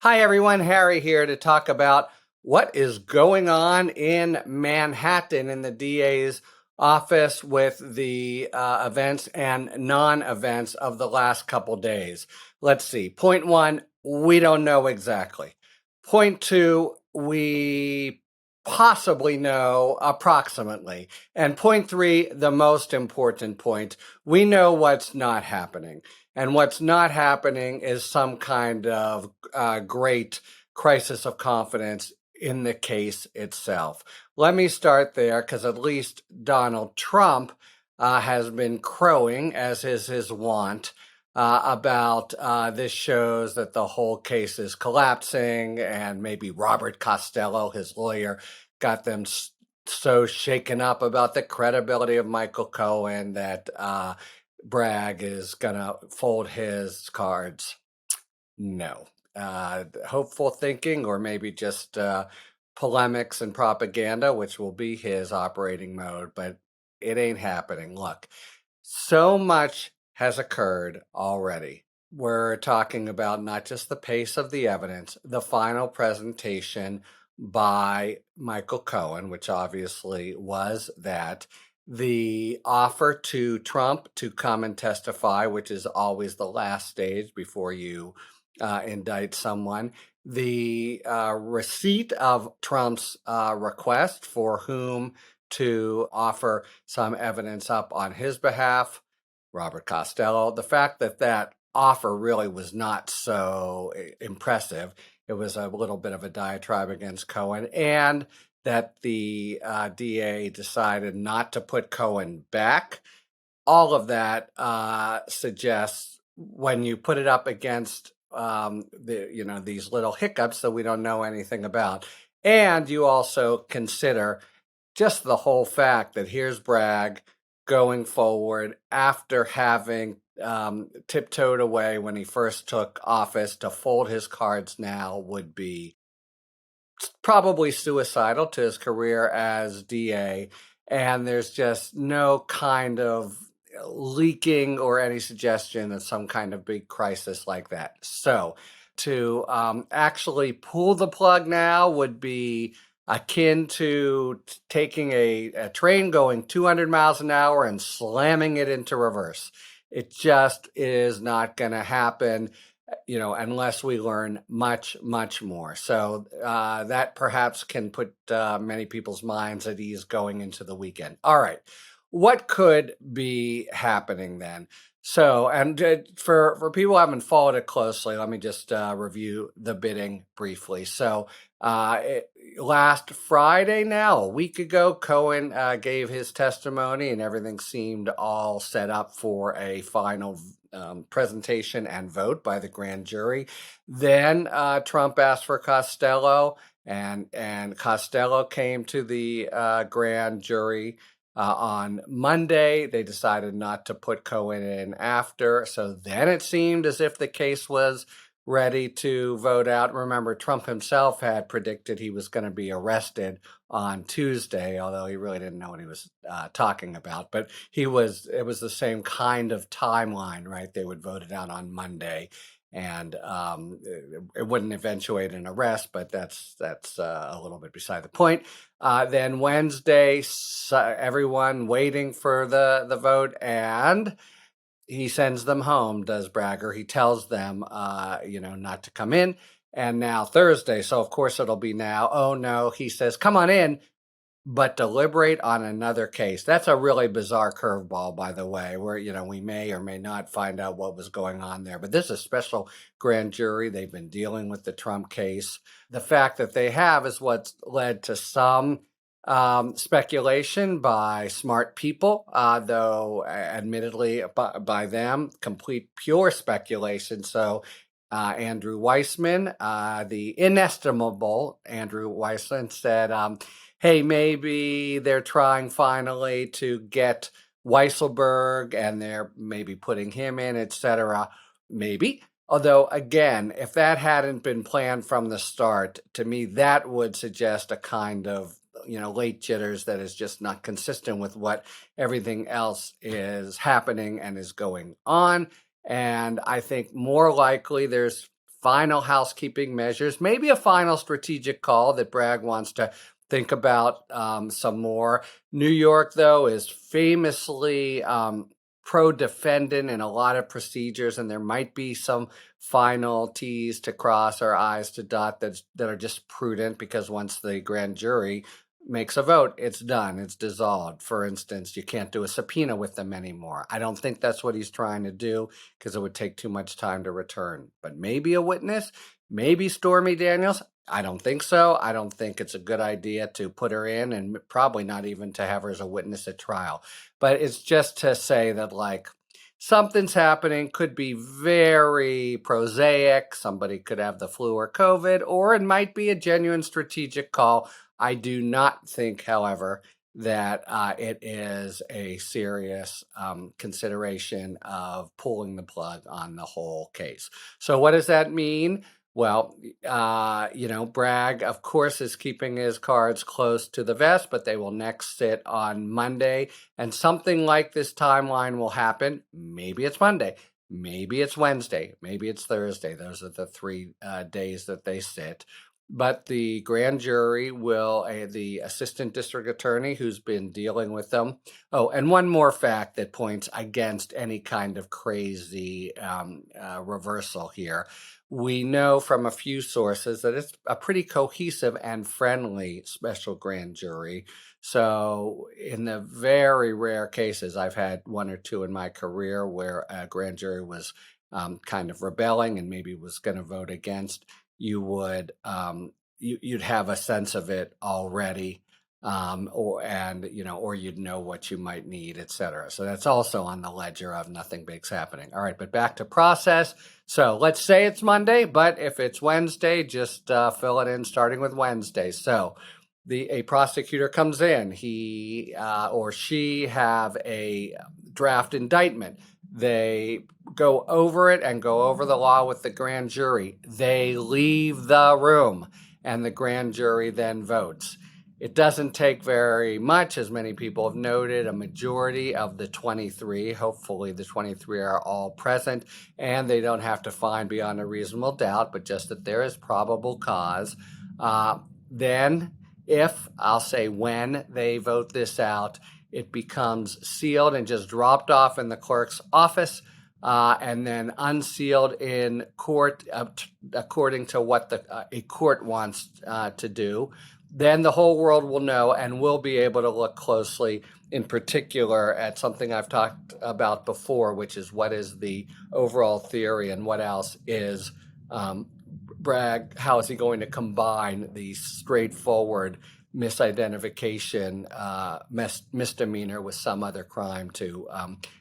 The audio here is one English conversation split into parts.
Hi, everyone. Harry here to talk about what is going on in Manhattan in the DA's office with the events and non-events of the last couple days. Let's see. Point one, we don't know exactly. Point two, we possibly know approximately. And point three, the most important point, we know what's not happening. And what's not happening is some kind of great crisis of confidence in the case itself. Let me start there because at least Donald Trump has been crowing, as is his wont, about this shows that the whole case is collapsing, and maybe Robert Costello, his lawyer, got them so shaken up about the credibility of Michael Cohen that Bragg is gonna fold his cards. No. Hopeful thinking, or maybe just polemics and propaganda, which will be his operating mode, but it ain't happening. Look, so much has occurred already. We're talking about not just the pace of the evidence, the final presentation by Michael Cohen, which obviously was that, the offer to Trump to come and testify, which is always the last stage before you indict someone, the receipt of Trump's request for whom to offer some evidence up on his behalf, Robert Costello. The fact that that offer really was not so impressive. It was a little bit of a diatribe against Cohen, and that the DA decided not to put Cohen back. All of that suggests, when you put it up against these little hiccups that we don't know anything about, and you also consider just the whole fact that here's Bragg going forward after having tiptoed away when he first took office. To fold his cards now would be probably suicidal to his career as DA, and there's just no kind of leaking or any suggestion of some kind of big crisis like that. So to actually pull the plug now would be akin to taking a train going 200 miles an hour and slamming it into reverse. It just is not going to happen, unless we learn much, much more. So that perhaps can put many people's minds at ease going into the weekend. All right. What could be happening then? So, and for people who haven't followed it closely, let me just review the bidding briefly. So, last Friday now, a week ago, Cohen gave his testimony, and everything seemed all set up for a final presentation and vote by the grand jury. Then Trump asked for Costello, and Costello came to the grand jury on Monday. They decided not to put Cohen in after. So then it seemed as if the case was ready to vote out. Remember, Trump himself had predicted he was going to be arrested on Tuesday, although he really didn't know what he was talking about. But it was the same kind of timeline, right? They would vote it out on Monday, and it wouldn't eventuate an arrest, but that's a little bit beside the point. Then Wednesday, everyone waiting for the vote, and he sends them home, does Bragger. He tells them, not to come in. And now Thursday, so of course it'll be now. Oh no, he says, come on in, but deliberate on another case. That's a really bizarre curveball, by the way, where, we may or may not find out what was going on there. But this is a special grand jury. They've been dealing with the Trump case. The fact that they have is what's led to some speculation by smart people, though admittedly by them, complete pure speculation. So Andrew Weissman, the inestimable Andrew Weissman, said, hey, maybe they're trying finally to get Weisselberg and they're maybe putting him in, etc. Maybe. Although, again, if that hadn't been planned from the start, to me, that would suggest a kind of late jitters that is just not consistent with what everything else is happening and is going on. And I think more likely there's final housekeeping measures, maybe a final strategic call that Bragg wants to think about some more. New York, though, is famously pro-defendant in a lot of procedures, and there might be some final T's to cross or I's to dot that are just prudent, because once the grand jury makes a vote, it's done, it's dissolved. For instance, you can't do a subpoena with them anymore. I don't think that's what he's trying to do, because it would take too much time to return. But maybe a witness, maybe Stormy Daniels. I don't think so. I don't think it's a good idea to put her in, and probably not even to have her as a witness at trial. But it's just to say that, like, something's happening, could be very prosaic. Somebody could have the flu or COVID, or it might be a genuine strategic call. I do not think, however, that it is a serious consideration of pulling the plug on the whole case. So what does that mean? Well, Bragg, of course, is keeping his cards close to the vest, but they will next sit on Monday, and something like this timeline will happen. Maybe it's Monday, maybe it's Wednesday, maybe it's Thursday. Those are the 3 days that they sit. But the grand jury will, the assistant district attorney who's been dealing with them. Oh, and one more fact that points against any kind of crazy reversal here. We know from a few sources that it's a pretty cohesive and friendly special grand jury. So in the very rare cases, I've had 1 or 2 in my career where a grand jury was kind of rebelling and maybe was going to vote against, you would you'd have a sense of it already, or you'd know what you might need, etc. So that's also on the ledger of nothing big's happening. All right, but back to process. So let's say it's Monday, but if it's Wednesday, just fill it in starting with Wednesday. So a prosecutor comes in, he or she have a draft indictment. They go over it and go over the law with the grand jury. They leave the room, and the grand jury then votes. It doesn't take very much, as many people have noted. A majority of the 23, hopefully the 23 are all present, and they don't have to find beyond a reasonable doubt, but just that there is probable cause. Then, when they vote this out, it becomes sealed and just dropped off in the clerk's office, and then unsealed in court according to what a court wants to do. Then the whole world will know, and we'll be able to look closely, in particular, at something I've talked about before, which is what is the overall theory and what else is Bragg, how is he going to combine the straightforward misidentification misdemeanor with some other crime to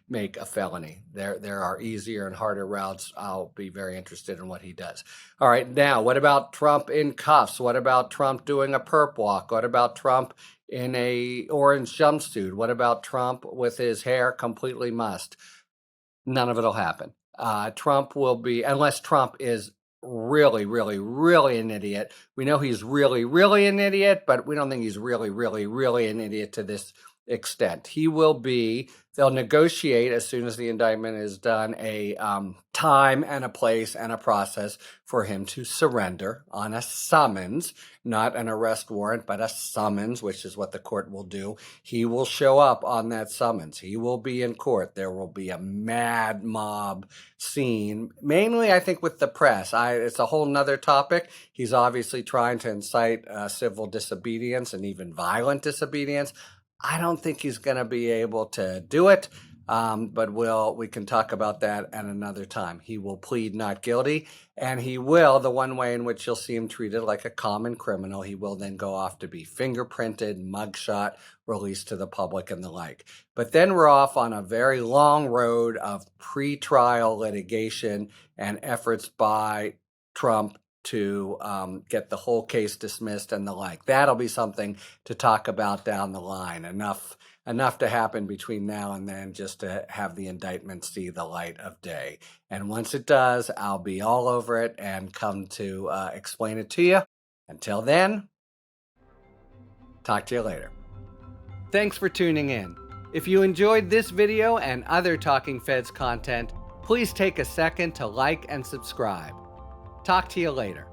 make a felony. There are easier and harder routes. I'll be very interested in what he does. All right, now, what about Trump in cuffs? What about Trump doing a perp walk? What about Trump in a orange jumpsuit? What about Trump with his hair completely mussed? None of it will happen. Trump will be, unless Trump is really, really, really an idiot. We know he's really, really an idiot, but we don't think he's really, really, really an idiot to this extent. He will be, they'll negotiate as soon as the indictment is done, a time and a place and a process for him to surrender on a summons, not an arrest warrant, but a summons, which is what the court will do. He will show up on that summons. He will be in court. There will be a mad mob scene, mainly, I think, with the press. It's a whole nother topic. He's obviously trying to incite civil disobedience and even violent disobedience. I don't think he's going to be able to do it, but we can talk about that at another time. He will plead not guilty, and he will, the one way in which you'll see him treated like a common criminal, he will then go off to be fingerprinted, mugshot, released to the public, and the like. But then we're off on a very long road of pretrial litigation and efforts by Trump to get the whole case dismissed and the like. That'll be something to talk about down the line. Enough to happen between now and then just to have the indictment see the light of day. And once it does, I'll be all over it and come to explain it to you. Until then, talk to you later. Thanks for tuning in. If you enjoyed this video and other Talking Feds content, please take a second to like and subscribe. Talk to you later.